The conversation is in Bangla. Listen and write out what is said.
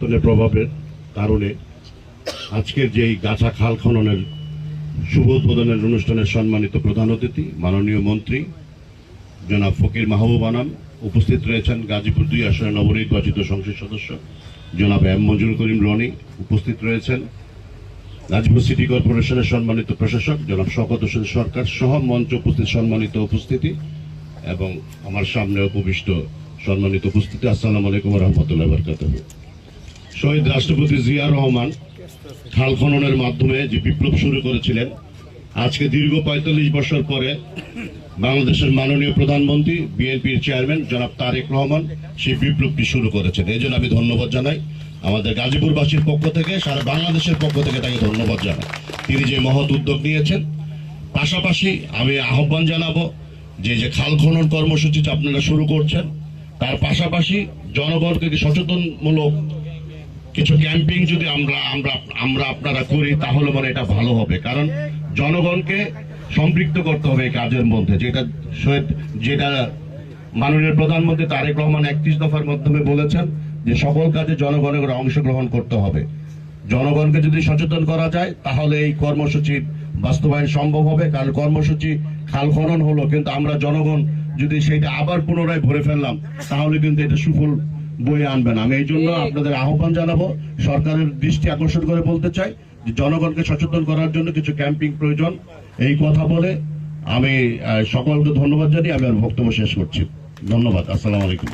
পরিবর্তনের প্রভাবের কারণে আজকের যেই গাছা খাল খননের শুভ উদ্বোধনের অনুষ্ঠানের সম্মানিত প্রধান অতিথি মাননীয় মন্ত্রী জনাব ফকির মাহবুব আনাম, উপস্থিত রয়েছেন গাজীপুর 2 আসনের নবনির্বাচিত সংসদ সদস্য জনাব এম মঞ্জুর করিম রনি, উপস্থিত রয়েছেন গাজীপুর সিটি কর্পোরেশনের সম্মানিত প্রশাসক জনাব শওকত হোসেন সরকার সহ মঞ্চ উপস্থিত সম্মানিত উপস্থিতি এবং আমার সামনে উপবিষ্ট সম্মানিত উপস্থিতি। আসসালামু আলাইকুম ওয়া রাহমাতুল্লাহি ওয়া বারাকাতুহু। শহীদ রাষ্ট্রপতি জিয়া রহমান খাল খননের মাধ্যমে যে বিপ্লব শুরু করেছিলেন, আজকে দীর্ঘ ৪৫ বছর পরে বাংলাদেশের মাননীয় প্রধানমন্ত্রী বিএনপির চেয়ারম্যান জনাব তারেক রহমান সেই বিপ্লবটি শুরু করেছেন। এই জন্য আমি ধন্যবাদ জানাই আমাদের গাজীপুরবাসীর পক্ষ থেকে, সারা বাংলাদেশের পক্ষ থেকে তাকে ধন্যবাদ জানাই তিনি যে মহৎ উদ্যোগ নিয়েছেন। পাশাপাশি আমি আহ্বান জানাবো যে খাল খনন কর্মসূচি আপনারা শুরু করছেন, তার পাশাপাশি জনগণকে সচেতনমূলক কিছু ক্যাম্পিং যদি আমরা আপনারা করি তাহলে মানে এটা ভালো হবে। কারণ জনগণকে সম্পৃক্ত করতে হবে এই কাজের মধ্যে, যেটা মাননীয় প্রধানমন্ত্রী তারেক রহমান 31 দফার মাধ্যমে বলেছেন যে সকল কাজে জনগণের অংশগ্রহণ করতে হবে। জনগণকে যদি সচেতন করা যায় তাহলে এই কর্মসূচি বাস্তবায়ন সম্ভব হবে। কারণ কর্মসূচি খাল খনন হলো, কিন্তু আমরা জনগণ যদি সেটা আবার পুনরায় ভরে ফেললাম তাহলে কিন্তু এটা সুফল বয়ে আনবে না। আমি এই জন্য আপনাদের আহ্বান জানাবো, সরকারের দৃষ্টি আকর্ষণ করে বলতে চাই যে জনগণকে সচেতন করার জন্য কিছু ক্যাম্পিং প্রয়োজন। এই কথা বলে আমি সকলকে ধন্যবাদ জানিয়ে আমি আর বক্তব্য শেষ করছি। ধন্যবাদ। আসসালামু আলাইকুম।